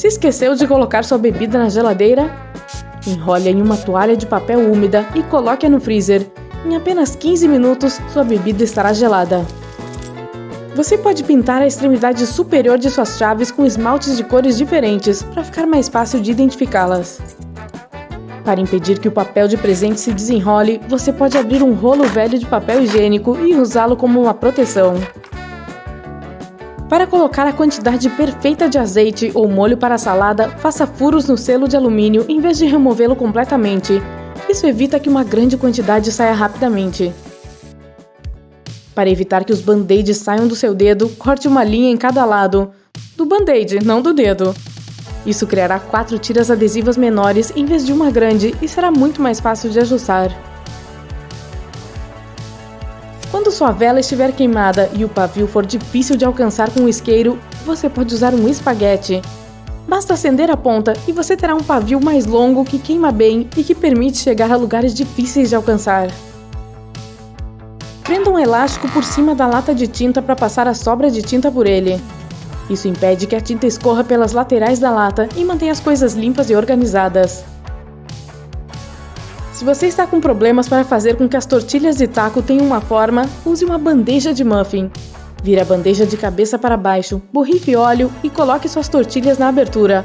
Se esqueceu de colocar sua bebida na geladeira? Enrole-a em uma toalha de papel úmida e coloque-a no freezer. Em apenas 15 minutos, sua bebida estará gelada. Você pode pintar a extremidade superior de suas chaves com esmaltes de cores diferentes para ficar mais fácil de identificá-las. Para impedir que o papel de presente se desenrole, você pode abrir um rolo velho de papel higiênico e usá-lo como uma proteção. Para colocar a quantidade perfeita de azeite ou molho para a salada, faça furos no selo de alumínio em vez de removê-lo completamente. Isso evita que uma grande quantidade saia rapidamente. Para evitar que os band-aids saiam do seu dedo, corte uma linha em cada lado. Do band-aid, não do dedo. Isso criará 4 tiras adesivas menores em vez de uma grande e será muito mais fácil de ajustar. Quando sua vela estiver queimada e o pavio for difícil de alcançar com o isqueiro, você pode usar um espaguete. Basta acender a ponta e você terá um pavio mais longo que queima bem e que permite chegar a lugares difíceis de alcançar. Prenda um elástico por cima da lata de tinta para passar a sobra de tinta por ele. Isso impede que a tinta escorra pelas laterais da lata e mantém as coisas limpas e organizadas. Se você está com problemas para fazer com que as tortilhas de taco tenham uma forma, use uma bandeja de muffin. Vire a bandeja de cabeça para baixo, borrife óleo e coloque suas tortilhas na abertura.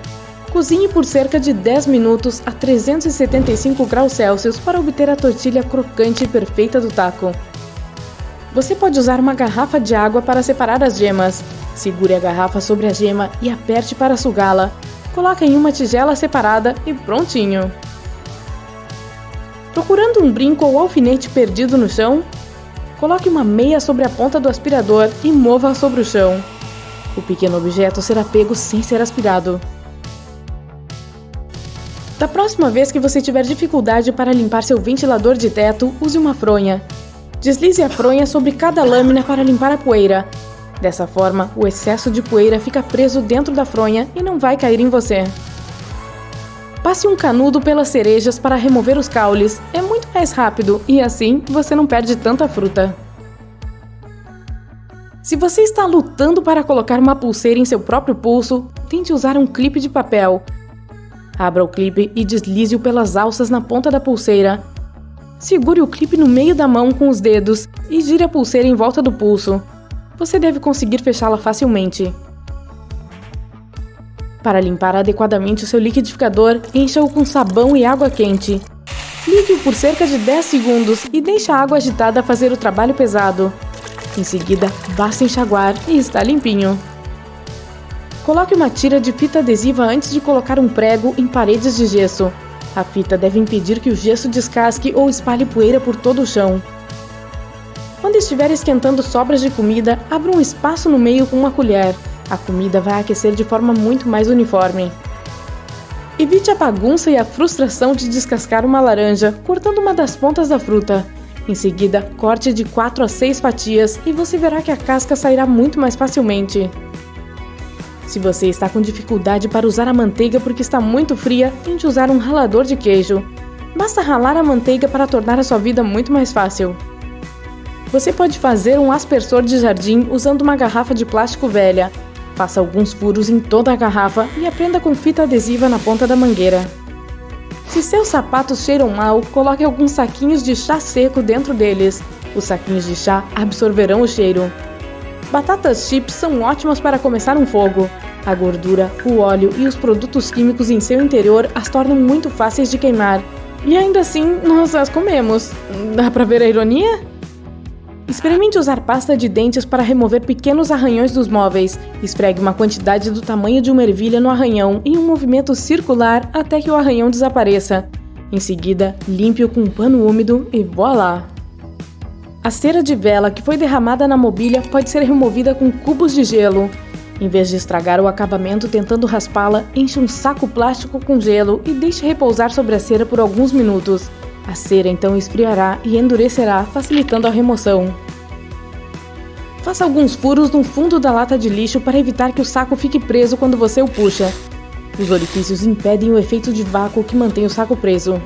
Cozinhe por cerca de 10 minutos a 375 graus Celsius para obter a tortilha crocante e perfeita do taco. Você pode usar uma garrafa de água para separar as gemas. Segure a garrafa sobre a gema e aperte para sugá-la. Coloque em uma tigela separada e prontinho! Procurando um brinco ou alfinete perdido no chão? Coloque uma meia sobre a ponta do aspirador e mova-a sobre o chão. O pequeno objeto será pego sem ser aspirado. Da próxima vez que você tiver dificuldade para limpar seu ventilador de teto, use uma fronha. Deslize a fronha sobre cada lâmina para limpar a poeira. Dessa forma, o excesso de poeira fica preso dentro da fronha e não vai cair em você. Passe um canudo pelas cerejas para remover os caules. É muito mais rápido e assim você não perde tanta fruta. Se você está lutando para colocar uma pulseira em seu próprio pulso, tente usar um clipe de papel. Abra o clipe e deslize-o pelas alças na ponta da pulseira. Segure o clipe no meio da mão com os dedos e gire a pulseira em volta do pulso. Você deve conseguir fechá-la facilmente. Para limpar adequadamente o seu liquidificador, encha-o com sabão e água quente. Ligue-o por cerca de 10 segundos e deixe a água agitada fazer o trabalho pesado. Em seguida, basta enxaguar e está limpinho. Coloque uma tira de fita adesiva antes de colocar um prego em paredes de gesso. A fita deve impedir que o gesso descasque ou espalhe poeira por todo o chão. Quando estiver esquentando sobras de comida, abra um espaço no meio com uma colher. A comida vai aquecer de forma muito mais uniforme. Evite a bagunça e a frustração de descascar uma laranja, cortando uma das pontas da fruta. Em seguida, corte de 4 a 6 fatias e você verá que a casca sairá muito mais facilmente. Se você está com dificuldade para usar a manteiga porque está muito fria, tente usar um ralador de queijo. Basta ralar a manteiga para tornar a sua vida muito mais fácil. Você pode fazer um aspersor de jardim usando uma garrafa de plástico velha. Faça alguns furos em toda a garrafa e prenda com fita adesiva na ponta da mangueira. Se seus sapatos cheiram mal, coloque alguns saquinhos de chá seco dentro deles. Os saquinhos de chá absorverão o cheiro. Batatas chips são ótimas para começar um fogo. A gordura, o óleo e os produtos químicos em seu interior as tornam muito fáceis de queimar. E ainda assim, nós as comemos. Dá pra ver a ironia? Experimente usar pasta de dentes para remover pequenos arranhões dos móveis. Esfregue uma quantidade do tamanho de uma ervilha no arranhão em um movimento circular até que o arranhão desapareça. Em seguida, limpe-o com um pano úmido e voilá! A cera de vela que foi derramada na mobília pode ser removida com cubos de gelo. Em vez de estragar o acabamento tentando raspá-la, encha um saco plástico com gelo e deixe repousar sobre a cera por alguns minutos. A cera então esfriará e endurecerá, facilitando a remoção. Faça alguns furos no fundo da lata de lixo para evitar que o saco fique preso quando você o puxa. Os orifícios impedem o efeito de vácuo que mantém o saco preso.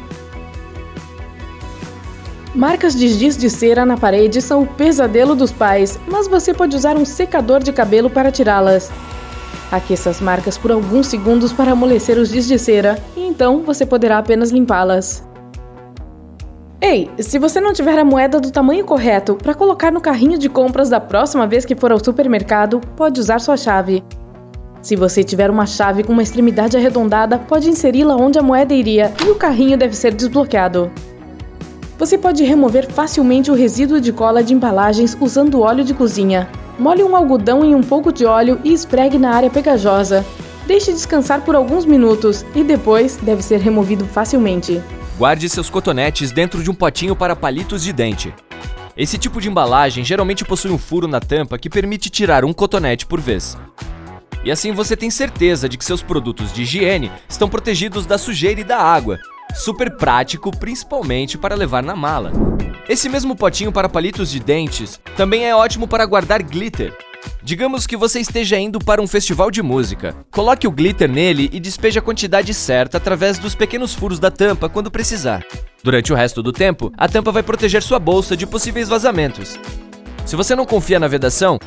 Marcas de giz de cera na parede são o pesadelo dos pais, mas você pode usar um secador de cabelo para tirá-las. Aqueça as marcas por alguns segundos para amolecer os giz de cera, e então você poderá apenas limpá-las. Ei, se você não tiver a moeda do tamanho correto para colocar no carrinho de compras da próxima vez que for ao supermercado, pode usar sua chave. Se você tiver uma chave com uma extremidade arredondada, pode inseri-la onde a moeda iria e o carrinho deve ser desbloqueado. Você pode remover facilmente o resíduo de cola de embalagens usando óleo de cozinha. Molhe um algodão em um pouco de óleo e esfregue na área pegajosa. Deixe descansar por alguns minutos e depois deve ser removido facilmente. Guarde seus cotonetes dentro de um potinho para palitos de dente. Esse tipo de embalagem geralmente possui um furo na tampa que permite tirar um cotonete por vez. E assim você tem certeza de que seus produtos de higiene estão protegidos da sujeira e da água. Super prático, principalmente para levar na mala. Esse mesmo potinho para palitos de dentes também é ótimo para guardar glitter. Digamos que você esteja indo para um festival de música. Coloque o glitter nele e despeje a quantidade certa através dos pequenos furos da tampa quando precisar. Durante o resto do tempo, a tampa vai proteger sua bolsa de possíveis vazamentos. Se você não confia na vedação,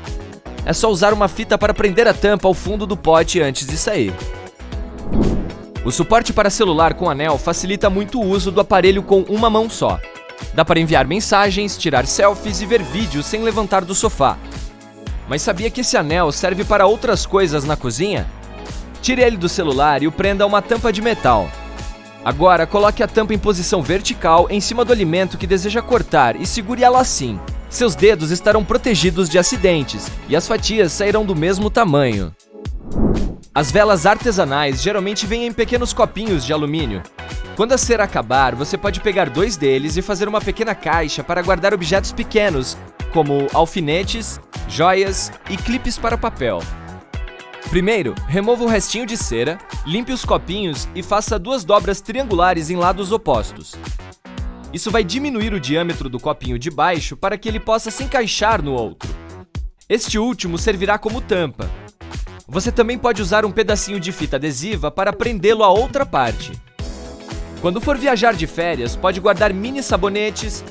é só usar uma fita para prender a tampa ao fundo do pote antes de sair. O suporte para celular com anel facilita muito o uso do aparelho com uma mão só. Dá para enviar mensagens, tirar selfies e ver vídeos sem levantar do sofá. Mas sabia que esse anel serve para outras coisas na cozinha? Tire ele do celular e o prenda a uma tampa de metal. Agora, coloque a tampa em posição vertical em cima do alimento que deseja cortar e segure ela assim. Seus dedos estarão protegidos de acidentes e as fatias sairão do mesmo tamanho. As velas artesanais geralmente vêm em pequenos copinhos de alumínio. Quando a cera acabar, você pode pegar 2 deles e fazer uma pequena caixa para guardar objetos pequenos, como alfinetes, joias e clipes para papel. Primeiro, remova o restinho de cera, limpe os copinhos e faça 2 dobras triangulares em lados opostos. Isso vai diminuir o diâmetro do copinho de baixo para que ele possa se encaixar no outro. Este último servirá como tampa. Você também pode usar um pedacinho de fita adesiva para prendê-lo à outra parte. Quando for viajar de férias, pode guardar mini sabonetes,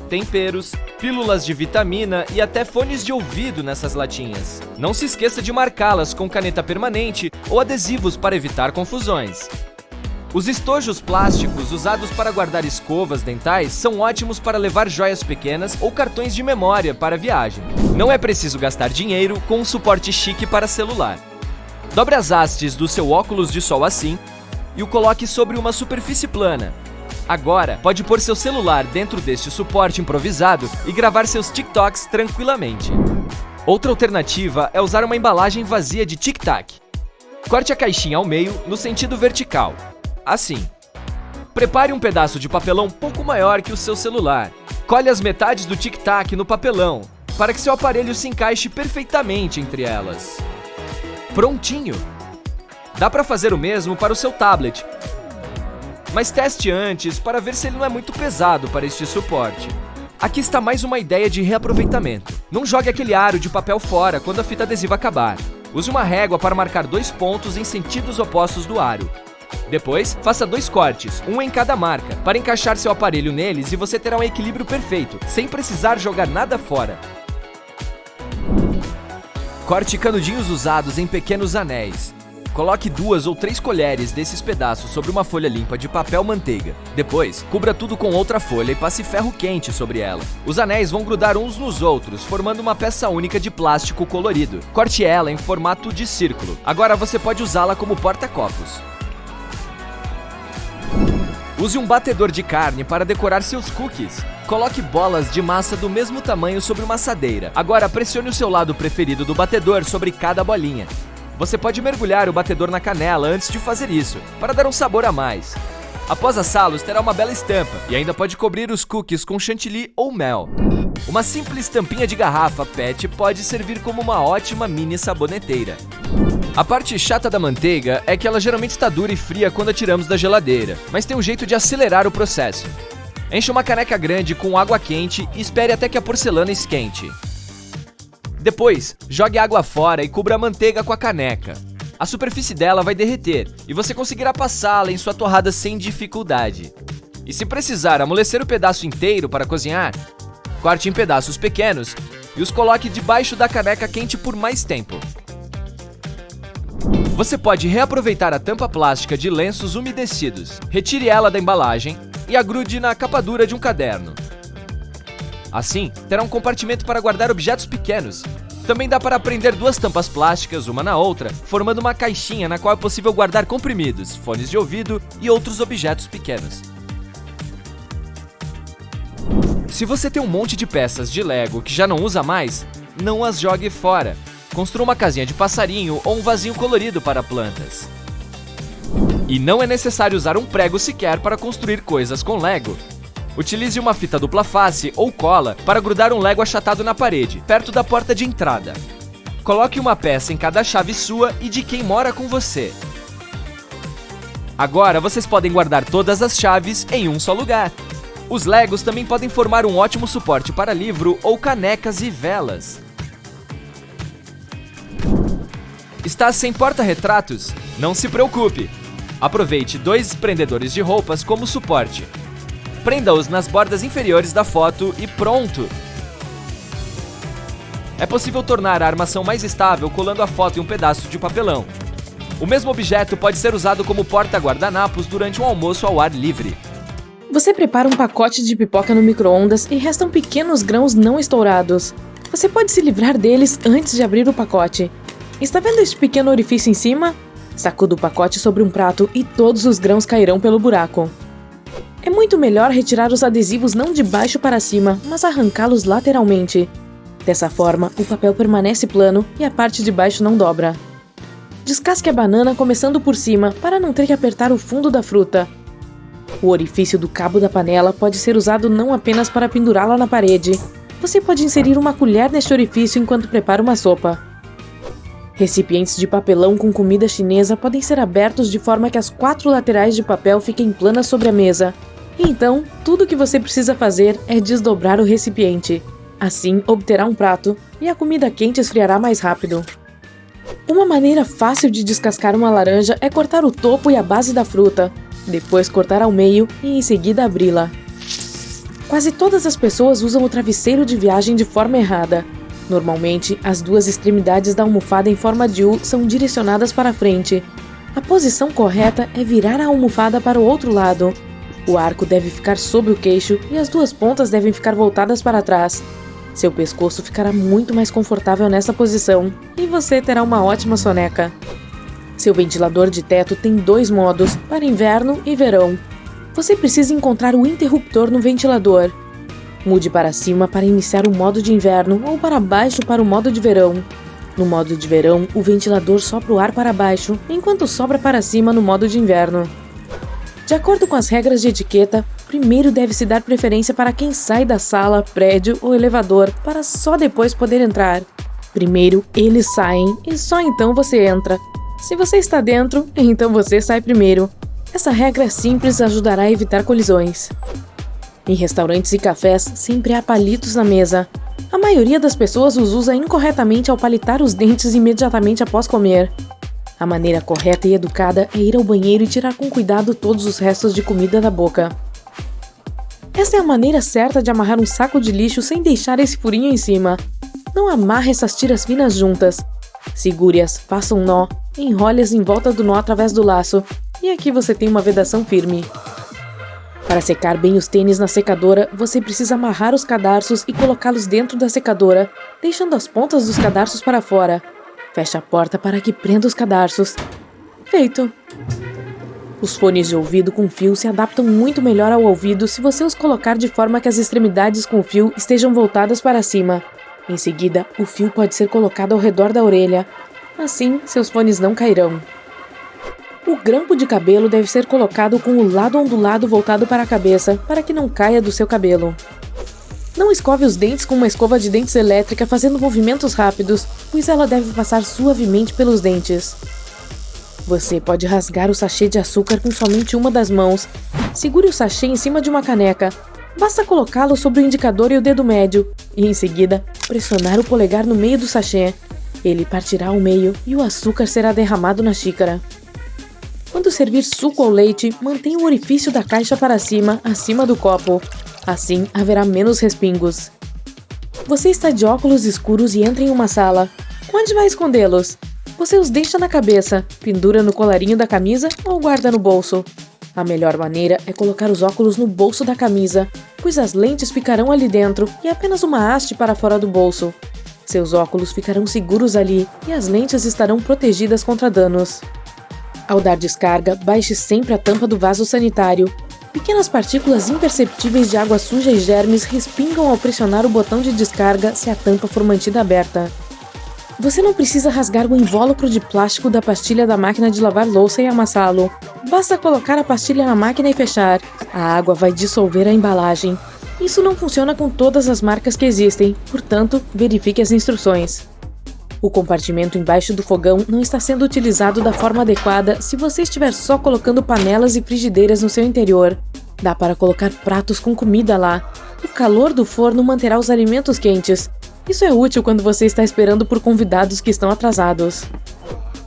temperos, pílulas de vitamina e até fones de ouvido nessas latinhas. Não se esqueça de marcá-las com caneta permanente ou adesivos para evitar confusões. Os estojos plásticos usados para guardar escovas dentais são ótimos para levar joias pequenas ou cartões de memória para viagem. Não é preciso gastar dinheiro com um suporte chique para celular. Dobre as hastes do seu óculos de sol assim e o coloque sobre uma superfície plana. Agora, pode pôr seu celular dentro deste suporte improvisado e gravar seus TikToks tranquilamente. Outra alternativa é usar uma embalagem vazia de Tic Tac. Corte a caixinha ao meio no sentido vertical. Assim. Prepare um pedaço de papelão um pouco maior que o seu celular. Colhe as metades do Tic Tac no papelão, para que seu aparelho se encaixe perfeitamente entre elas. Prontinho! Dá para fazer o mesmo para o seu tablet, mas teste antes para ver se ele não é muito pesado para este suporte. Aqui está mais uma ideia de reaproveitamento. Não jogue aquele aro de papel fora quando a fita adesiva acabar. Use uma régua para marcar 2 pontos em sentidos opostos do aro. Depois, faça 2 cortes, um em cada marca, para encaixar seu aparelho neles e você terá um equilíbrio perfeito, sem precisar jogar nada fora. Corte canudinhos usados em pequenos anéis. Coloque 2 ou 3 colheres desses pedaços sobre uma folha limpa de papel manteiga. Depois, cubra tudo com outra folha e passe ferro quente sobre ela. Os anéis vão grudar uns nos outros, formando uma peça única de plástico colorido. Corte ela em formato de círculo. Agora você pode usá-la como porta-copos. Use um batedor de carne para decorar seus cookies. Coloque bolas de massa do mesmo tamanho sobre uma assadeira. Agora pressione o seu lado preferido do batedor sobre cada bolinha. Você pode mergulhar o batedor na canela antes de fazer isso, para dar um sabor a mais. Após assá-los, terá uma bela estampa e ainda pode cobrir os cookies com chantilly ou mel. Uma simples tampinha de garrafa PET pode servir como uma ótima mini saboneteira. A parte chata da manteiga é que ela geralmente está dura e fria quando a tiramos da geladeira, mas tem um jeito de acelerar o processo. Encha uma caneca grande com água quente e espere até que a porcelana esquente. Depois, jogue a água fora e cubra a manteiga com a caneca. A superfície dela vai derreter e você conseguirá passá-la em sua torrada sem dificuldade. E se precisar amolecer o pedaço inteiro para cozinhar, corte em pedaços pequenos e os coloque debaixo da caneca quente por mais tempo. Você pode reaproveitar a tampa plástica de lenços umedecidos. Retire ela da embalagem e a grude na capa dura de um caderno. Assim, terá um compartimento para guardar objetos pequenos. Também dá para prender 2 tampas plásticas uma na outra, formando uma caixinha na qual é possível guardar comprimidos, fones de ouvido e outros objetos pequenos. Se você tem um monte de peças de Lego que já não usa mais, não as jogue fora. Construa uma casinha de passarinho ou um vasinho colorido para plantas. E não é necessário usar um prego sequer para construir coisas com Lego. Utilize uma fita dupla face ou cola para grudar um Lego achatado na parede, perto da porta de entrada. Coloque uma peça em cada chave sua e de quem mora com você. Agora vocês podem guardar todas as chaves em um só lugar. Os Legos também podem formar um ótimo suporte para livro ou canecas e velas. Está sem porta-retratos? Não se preocupe! Aproveite 2 prendedores de roupas como suporte. Prenda-os nas bordas inferiores da foto e pronto! É possível tornar a armação mais estável colando a foto em um pedaço de papelão. O mesmo objeto pode ser usado como porta-guardanapos durante um almoço ao ar livre. Você prepara um pacote de pipoca no micro-ondas e restam pequenos grãos não estourados. Você pode se livrar deles antes de abrir o pacote. Está vendo este pequeno orifício em cima? Sacuda o pacote sobre um prato e todos os grãos cairão pelo buraco. É muito melhor retirar os adesivos não de baixo para cima, mas arrancá-los lateralmente. Dessa forma, o papel permanece plano e a parte de baixo não dobra. Descasque a banana começando por cima, para não ter que apertar o fundo da fruta. O orifício do cabo da panela pode ser usado não apenas para pendurá-la na parede. Você pode inserir uma colher neste orifício enquanto prepara uma sopa. Recipientes de papelão com comida chinesa podem ser abertos de forma que as 4 laterais de papel fiquem planas sobre a mesa. Então, tudo o que você precisa fazer é desdobrar o recipiente. Assim, obterá um prato e a comida quente esfriará mais rápido. Uma maneira fácil de descascar uma laranja é cortar o topo e a base da fruta, depois cortar ao meio e em seguida abri-la. Quase todas as pessoas usam o travesseiro de viagem de forma errada. Normalmente, as 2 extremidades da almofada em forma de U são direcionadas para frente. A posição correta é virar a almofada para o outro lado. O arco deve ficar sob o queixo e as 2 pontas devem ficar voltadas para trás. Seu pescoço ficará muito mais confortável nessa posição e você terá uma ótima soneca. Seu ventilador de teto tem 2 modos, para inverno e verão. Você precisa encontrar o interruptor no ventilador. Mude para cima para iniciar o modo de inverno ou para baixo para o modo de verão. No modo de verão, o ventilador sopra o ar para baixo, enquanto sobra para cima no modo de inverno. De acordo com as regras de etiqueta, primeiro deve-se dar preferência para quem sai da sala, prédio ou elevador, para só depois poder entrar. Primeiro, eles saem e só então você entra. Se você está dentro, então você sai primeiro. Essa regra simples ajudará a evitar colisões. Em restaurantes e cafés, sempre há palitos na mesa. A maioria das pessoas os usa incorretamente ao palitar os dentes imediatamente após comer. A maneira correta e educada é ir ao banheiro e tirar com cuidado todos os restos de comida da boca. Essa é a maneira certa de amarrar um saco de lixo sem deixar esse furinho em cima. Não amarre essas tiras finas juntas. Segure-as, faça um nó, enrole-as em volta do nó através do laço, e aqui você tem uma vedação firme. Para secar bem os tênis na secadora, você precisa amarrar os cadarços e colocá-los dentro da secadora, deixando as pontas dos cadarços para fora. Feche a porta para que prenda os cadarços. Feito! Os fones de ouvido com fio se adaptam muito melhor ao ouvido se você os colocar de forma que as extremidades com fio estejam voltadas para cima. Em seguida, o fio pode ser colocado ao redor da orelha. Assim, seus fones não cairão. O grampo de cabelo deve ser colocado com o lado ondulado voltado para a cabeça, para que não caia do seu cabelo. Não escove os dentes com uma escova de dentes elétrica fazendo movimentos rápidos, pois ela deve passar suavemente pelos dentes. Você pode rasgar o sachê de açúcar com somente uma das mãos. Segure o sachê em cima de uma caneca. Basta colocá-lo sobre o indicador e o dedo médio, e em seguida, pressionar o polegar no meio do sachê. Ele partirá ao meio e o açúcar será derramado na xícara. Quando servir suco ou leite, mantenha o orifício da caixa para cima, acima do copo. Assim, haverá menos respingos. Você está de óculos escuros e entra em uma sala. Onde vai escondê-los? Você os deixa na cabeça, pendura no colarinho da camisa ou guarda no bolso. A melhor maneira é colocar os óculos no bolso da camisa, pois as lentes ficarão ali dentro e apenas uma haste para fora do bolso. Seus óculos ficarão seguros ali e as lentes estarão protegidas contra danos. Ao dar descarga, baixe sempre a tampa do vaso sanitário. Pequenas partículas imperceptíveis de água suja e germes respingam ao pressionar o botão de descarga se a tampa for mantida aberta. Você não precisa rasgar o invólucro de plástico da pastilha da máquina de lavar louça e amassá-lo. Basta colocar a pastilha na máquina e fechar. A água vai dissolver a embalagem. Isso não funciona com todas as marcas que existem, portanto, verifique as instruções. O compartimento embaixo do fogão não está sendo utilizado da forma adequada se você estiver só colocando panelas e frigideiras no seu interior. Dá para colocar pratos com comida lá. O calor do forno manterá os alimentos quentes. Isso é útil quando você está esperando por convidados que estão atrasados.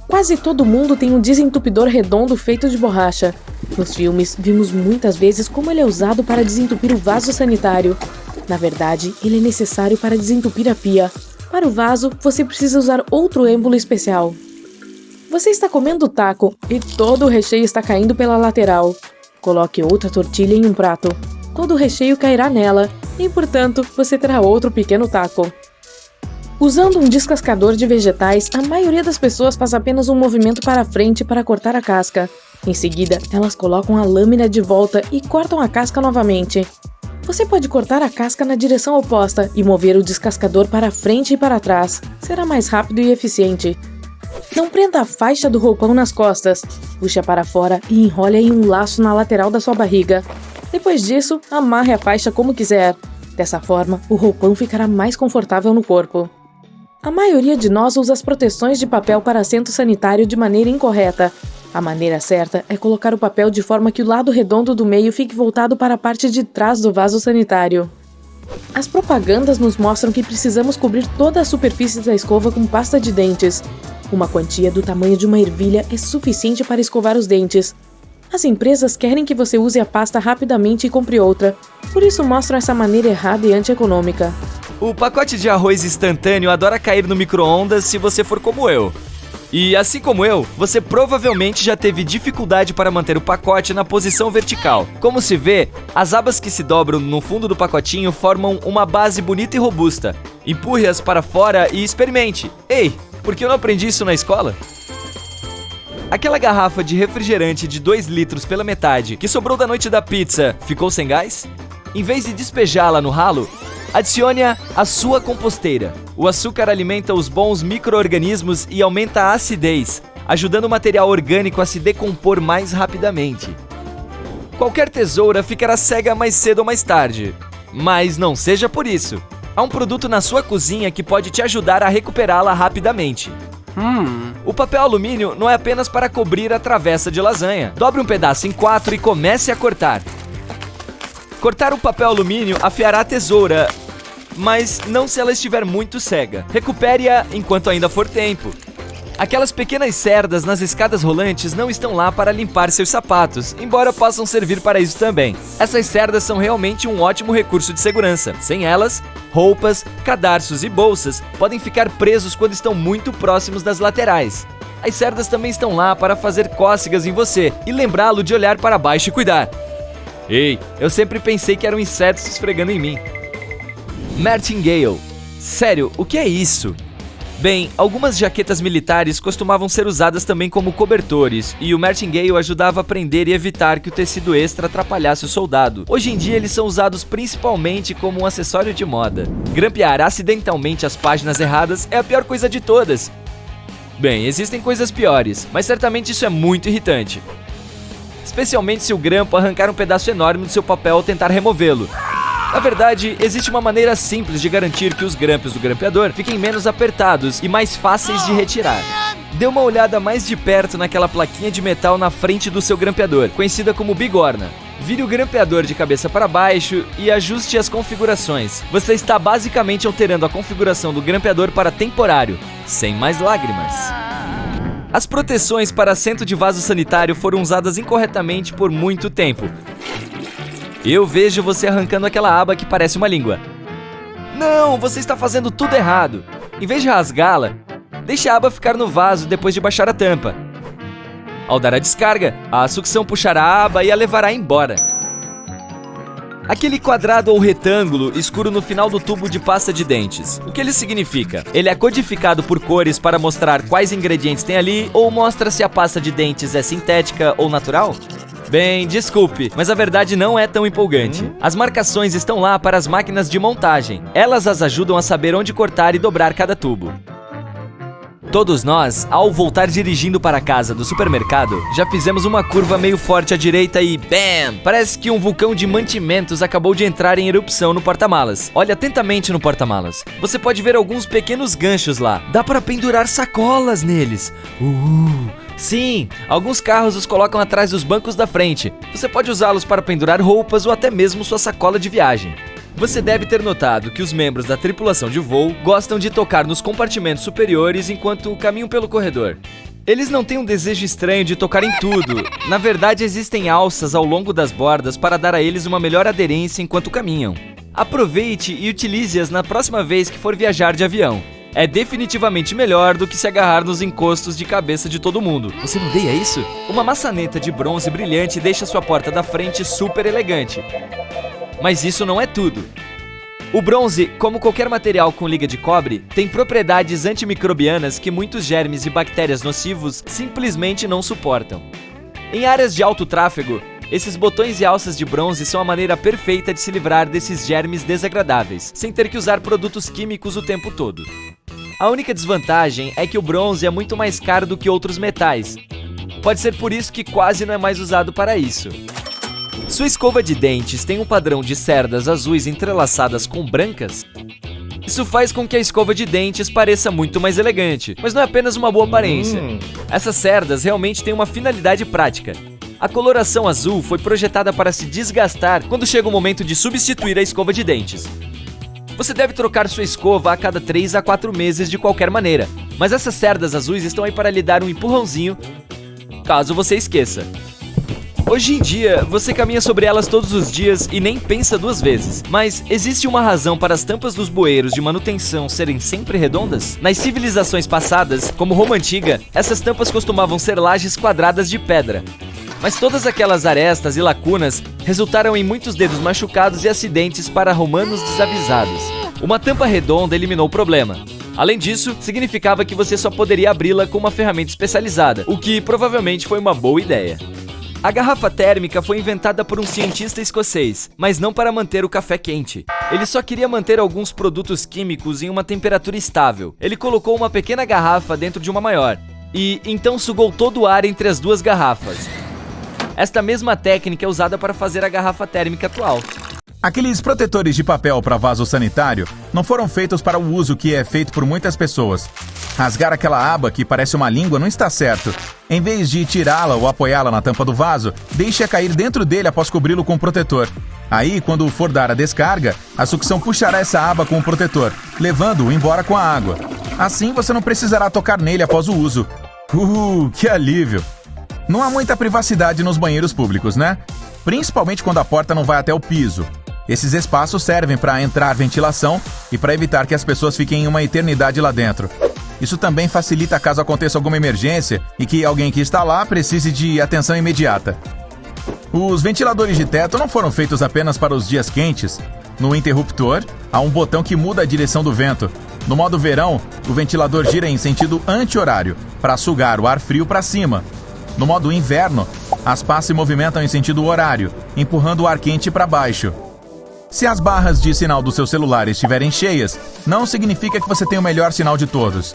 Quase todo mundo tem um desentupidor redondo feito de borracha. Nos filmes, vimos muitas vezes como ele é usado para desentupir o vaso sanitário. Na verdade, ele é necessário para desentupir a pia. Para o vaso, você precisa usar outro êmbolo especial. Você está comendo taco e todo o recheio está caindo pela lateral. Coloque outra tortilha em um prato. Todo o recheio cairá nela e, portanto, você terá outro pequeno taco. Usando um descascador de vegetais, a maioria das pessoas faz apenas um movimento para frente para cortar a casca. Em seguida, elas colocam a lâmina de volta e cortam a casca novamente. Você pode cortar a casca na direção oposta e mover o descascador para frente e para trás. Será mais rápido e eficiente. Não prenda a faixa do roupão nas costas. Puxe-a para fora e enrole em um laço na lateral da sua barriga. Depois disso, amarre a faixa como quiser. Dessa forma, o roupão ficará mais confortável no corpo. A maioria de nós usa as proteções de papel para assento sanitário de maneira incorreta. A maneira certa é colocar o papel de forma que o lado redondo do meio fique voltado para a parte de trás do vaso sanitário. As propagandas nos mostram que precisamos cobrir toda a superfície da escova com pasta de dentes. Uma quantia do tamanho de uma ervilha é suficiente para escovar os dentes. As empresas querem que você use a pasta rapidamente e compre outra, por isso mostram essa maneira errada e antieconômica. O pacote de arroz instantâneo adora cair no micro-ondas se você for como eu. E assim como eu, você provavelmente já teve dificuldade para manter o pacote na posição vertical. Como se vê, as abas que se dobram no fundo do pacotinho formam uma base bonita e robusta. Empurre-as para fora e experimente. Ei, por que eu não aprendi isso na escola? Aquela garrafa de refrigerante de 2 litros pela metade que sobrou da noite da pizza ficou sem gás? Em vez de despejá-la no ralo, adicione-a à sua composteira. O açúcar alimenta os bons micro-organismos e aumenta a acidez, ajudando o material orgânico a se decompor mais rapidamente. Qualquer tesoura ficará cega mais cedo ou mais tarde, mas não seja por isso. Há um produto na sua cozinha que pode te ajudar a recuperá-la rapidamente. O papel alumínio não é apenas para cobrir a travessa de lasanha. Dobre um pedaço em 4 e comece a cortar. Cortar o papel alumínio afiará a tesoura, mas não se ela estiver muito cega. Recupere-a enquanto ainda for tempo. Aquelas pequenas cerdas nas escadas rolantes não estão lá para limpar seus sapatos, embora possam servir para isso também. Essas cerdas são realmente um ótimo recurso de segurança. Sem elas, roupas, cadarços e bolsas podem ficar presos quando estão muito próximos das laterais. As cerdas também estão lá para fazer cócegas em você e lembrá-lo de olhar para baixo e cuidar. Ei, eu sempre pensei que eram insetos esfregando em mim. Martingale. Sério, o que é isso? Bem, algumas jaquetas militares costumavam ser usadas também como cobertores, e o martingale ajudava a prender e evitar que o tecido extra atrapalhasse o soldado. Hoje em dia eles são usados principalmente como um acessório de moda. Grampear acidentalmente as páginas erradas é a pior coisa de todas. Bem, existem coisas piores, mas certamente isso é muito irritante. Especialmente se o grampo arrancar um pedaço enorme do seu papel ao tentar removê-lo. Na verdade, existe uma maneira simples de garantir que os grampos do grampeador fiquem menos apertados e mais fáceis de retirar. Dê uma olhada mais de perto naquela plaquinha de metal na frente do seu grampeador, conhecida como bigorna. Vire o grampeador de cabeça para baixo e ajuste as configurações. Você está basicamente alterando a configuração do grampeador para temporário, sem mais lágrimas. As proteções para assento de vaso sanitário foram usadas incorretamente por muito tempo. Eu vejo você arrancando aquela aba que parece uma língua. Não, você está fazendo tudo errado. Em vez de rasgá-la, Deixe a aba ficar no vaso depois de baixar a tampa. Ao dar a descarga, a sucção puxará a aba e a levará embora. Aquele quadrado ou retângulo escuro no final do tubo de pasta de dentes. O que ele significa? Ele é codificado por cores para mostrar quais ingredientes tem ali ou mostra se a pasta de dentes é sintética ou natural? Bem, desculpe, mas a verdade não é tão empolgante. As marcações estão lá para as máquinas de montagem. Elas as ajudam a saber onde cortar e dobrar cada tubo. Todos nós, ao voltar dirigindo para casa do supermercado, já fizemos uma curva meio forte à direita e BAM! Parece que um vulcão de mantimentos acabou de entrar em erupção no porta-malas. Olhe atentamente no porta-malas. Você pode ver alguns pequenos ganchos lá. Dá para pendurar sacolas neles. Sim, alguns carros os colocam atrás dos bancos da frente. Você pode usá-los para pendurar roupas ou até mesmo sua sacola de viagem. Você deve ter notado que os membros da tripulação de voo gostam de tocar nos compartimentos superiores enquanto caminham pelo corredor. Eles não têm um desejo estranho de tocar em tudo. Na verdade, existem alças ao longo das bordas para dar a eles uma melhor aderência enquanto caminham. Aproveite e utilize-as na próxima vez que for viajar de avião. É definitivamente melhor do que se agarrar nos encostos de cabeça de todo mundo. Você não odeia isso? Uma maçaneta de bronze brilhante deixa sua porta da frente super elegante. Mas isso não é tudo. O bronze, como qualquer material com liga de cobre, tem propriedades antimicrobianas que muitos germes e bactérias nocivos simplesmente não suportam. Em áreas de alto tráfego, esses botões e alças de bronze são a maneira perfeita de se livrar desses germes desagradáveis, sem ter que usar produtos químicos o tempo todo. A única desvantagem é que o bronze é muito mais caro do que outros metais. Pode ser por isso que quase não é mais usado para isso. Sua escova de dentes tem um padrão de cerdas azuis entrelaçadas com brancas? Isso faz com que a escova de dentes pareça muito mais elegante, mas não é apenas uma boa aparência. Essas cerdas realmente têm uma finalidade prática. A coloração azul foi projetada para se desgastar quando chega o momento de substituir a escova de dentes. Você deve trocar sua escova a cada 3 a 4 meses de qualquer maneira, mas essas cerdas azuis estão aí para lhe dar um empurrãozinho, caso você esqueça. Hoje em dia, você caminha sobre elas todos os dias e nem pensa 2 vezes. Mas existe uma razão para as tampas dos bueiros de manutenção serem sempre redondas? Nas civilizações passadas, como Roma Antiga, essas tampas costumavam ser lajes quadradas de pedra. Mas todas aquelas arestas e lacunas resultaram em muitos dedos machucados e acidentes para romanos desavisados. Uma tampa redonda eliminou o problema. Além disso, significava que você só poderia abri-la com uma ferramenta especializada, o que provavelmente foi uma boa ideia. A garrafa térmica foi inventada por um cientista escocês, mas não para manter o café quente. Ele só queria manter alguns produtos químicos em uma temperatura estável. Ele colocou uma pequena garrafa dentro de uma maior, e então sugou todo o ar entre as 2 garrafas. Esta mesma técnica é usada para fazer a garrafa térmica atual. Aqueles protetores de papel para vaso sanitário não foram feitos para o uso que é feito por muitas pessoas. Rasgar aquela aba que parece uma língua não está certo. Em vez de tirá-la ou apoiá-la na tampa do vaso, deixe-a cair dentro dele após cobri-lo com o protetor. Aí, quando for dar a descarga, a sucção puxará essa aba com o protetor, levando-o embora com a água. Assim, você não precisará tocar nele após o uso. Que alívio! Não há muita privacidade nos banheiros públicos, né? Principalmente quando a porta não vai até o piso. Esses espaços servem para entrar ventilação e para evitar que as pessoas fiquem uma eternidade lá dentro. Isso também facilita caso aconteça alguma emergência e que alguém que está lá precise de atenção imediata. Os ventiladores de teto não foram feitos apenas para os dias quentes. No interruptor, há um botão que muda a direção do vento. No modo verão, o ventilador gira em sentido anti-horário, para sugar o ar frio para cima. No modo inverno, as pás se movimentam em sentido horário, empurrando o ar quente para baixo. Se as barras de sinal do seu celular estiverem cheias, não significa que você tem o melhor sinal de todos.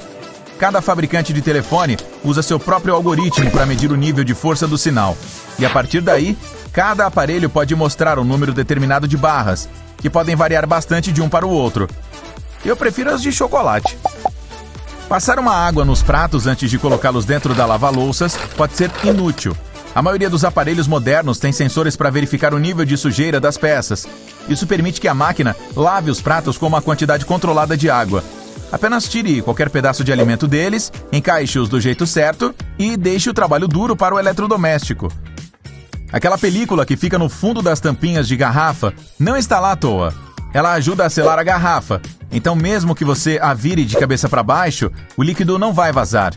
Cada fabricante de telefone usa seu próprio algoritmo para medir o nível de força do sinal. E a partir daí, cada aparelho pode mostrar um número determinado de barras, que podem variar bastante de um para o outro. Eu prefiro as de chocolate. Passar uma água nos pratos antes de colocá-los dentro da lava-louças pode ser inútil. A maioria dos aparelhos modernos tem sensores para verificar o nível de sujeira das peças. Isso permite que a máquina lave os pratos com uma quantidade controlada de água. Apenas tire qualquer pedaço de alimento deles, encaixe-os do jeito certo e deixe o trabalho duro para o eletrodoméstico. Aquela película que fica no fundo das tampinhas de garrafa não está lá à toa. Ela ajuda a selar a garrafa, então mesmo que você a vire de cabeça para baixo, o líquido não vai vazar.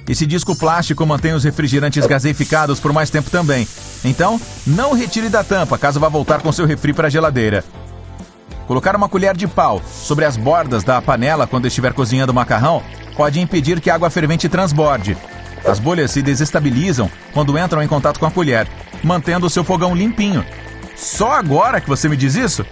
Esse disco plástico mantém os refrigerantes gaseificados por mais tempo também, então não retire da tampa caso vá voltar com seu refri para a geladeira. Colocar uma colher de pau sobre as bordas da panela quando estiver cozinhando o macarrão pode impedir que a água fervente transborde. As bolhas se desestabilizam quando entram em contato com a colher, mantendo o seu fogão limpinho. Só agora que você me diz isso?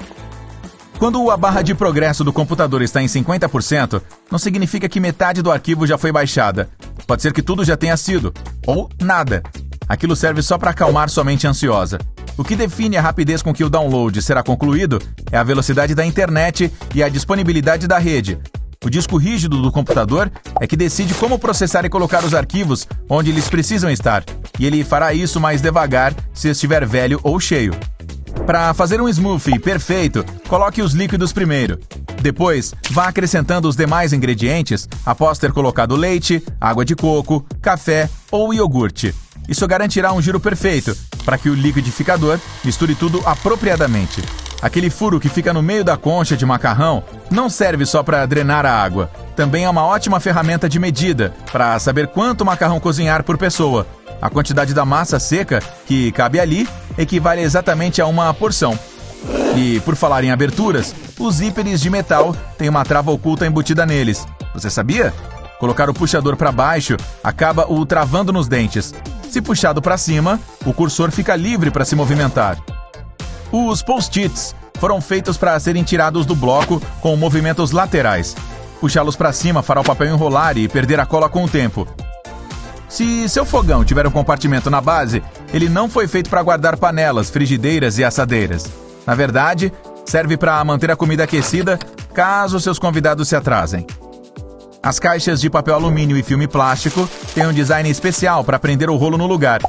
Quando a barra de progresso do computador está em 50%, não significa que metade do arquivo já foi baixada. Pode ser que tudo já tenha sido, ou nada. Aquilo serve só para acalmar sua mente ansiosa. O que define a rapidez com que o download será concluído é a velocidade da internet e a disponibilidade da rede. O disco rígido do computador é que decide como processar e colocar os arquivos onde eles precisam estar, e ele fará isso mais devagar se estiver velho ou cheio. Para fazer um smoothie perfeito, coloque os líquidos primeiro. Depois, vá acrescentando os demais ingredientes após ter colocado leite, água de coco, café ou iogurte. Isso garantirá um giro perfeito, para que o liquidificador misture tudo apropriadamente. Aquele furo que fica no meio da concha de macarrão não serve só para drenar a água. Também é uma ótima ferramenta de medida para saber quanto macarrão cozinhar por pessoa. A quantidade da massa seca que cabe ali equivale exatamente a uma porção. E, por falar em aberturas, os zíperes de metal têm uma trava oculta embutida neles. Você sabia? Colocar o puxador para baixo acaba o travando nos dentes. Se puxado para cima, o cursor fica livre para se movimentar. Os post-its foram feitos para serem tirados do bloco com movimentos laterais. Puxá-los para cima fará o papel enrolar e perder a cola com o tempo. Se seu fogão tiver um compartimento na base, ele não foi feito para guardar panelas, frigideiras e assadeiras. Na verdade, serve para manter a comida aquecida caso seus convidados se atrasem. As caixas de papel alumínio e filme plástico têm um design especial para prender o rolo no lugar.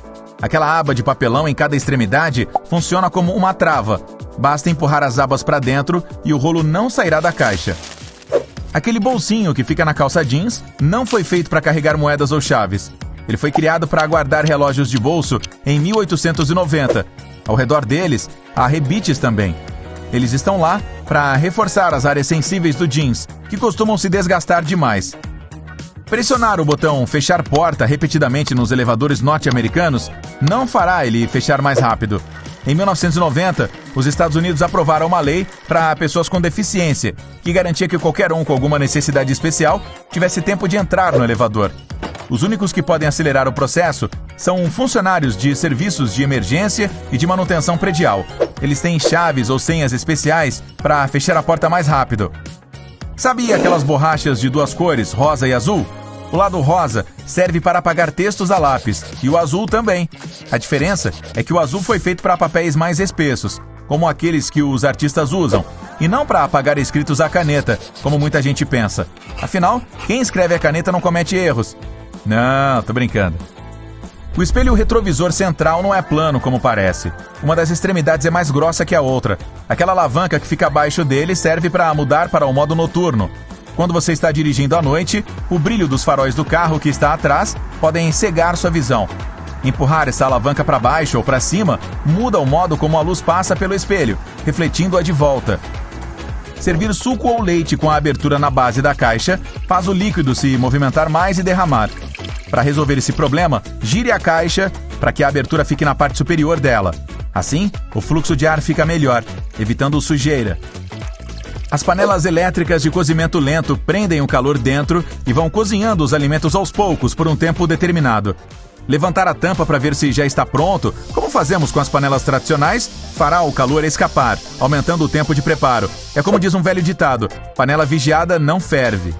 Aquela aba de papelão em cada extremidade funciona como uma trava. Basta empurrar as abas para dentro e o rolo não sairá da caixa. Aquele bolsinho que fica na calça jeans não foi feito para carregar moedas ou chaves. Ele foi criado para guardar relógios de bolso em 1890. Ao redor deles, há rebites também. Eles estão lá para reforçar as áreas sensíveis do jeans, que costumam se desgastar demais. Pressionar o botão fechar porta repetidamente nos elevadores norte-americanos não fará ele fechar mais rápido. Em 1990, os Estados Unidos aprovaram uma lei para pessoas com deficiência, que garantia que qualquer um com alguma necessidade especial tivesse tempo de entrar no elevador. Os únicos que podem acelerar o processo são funcionários de serviços de emergência e de manutenção predial. Eles têm chaves ou senhas especiais para fechar a porta mais rápido. Sabia aquelas borrachas de duas cores, rosa e azul? O lado rosa serve para apagar textos a lápis, e o azul também. A diferença é que o azul foi feito para papéis mais espessos, como aqueles que os artistas usam, e não para apagar escritos à caneta, como muita gente pensa. Afinal, quem escreve a caneta não comete erros. Não, tô brincando. O espelho retrovisor central não é plano como parece. Uma das extremidades é mais grossa que a outra. Aquela alavanca que fica abaixo dele serve para mudar para o modo noturno. Quando você está dirigindo à noite, o brilho dos faróis do carro que está atrás podem cegar sua visão. Empurrar essa alavanca para baixo ou para cima muda o modo como a luz passa pelo espelho, refletindo-a de volta. Servir suco ou leite com a abertura na base da caixa faz o líquido se movimentar mais e derramar. Para resolver esse problema, gire a caixa para que a abertura fique na parte superior dela. Assim, o fluxo de ar fica melhor, evitando sujeira. As panelas elétricas de cozimento lento prendem o calor dentro e vão cozinhando os alimentos aos poucos por um tempo determinado. Levantar a tampa para ver se já está pronto, como fazemos com as panelas tradicionais, fará o calor escapar, aumentando o tempo de preparo. É como diz um velho ditado: panela vigiada não ferve.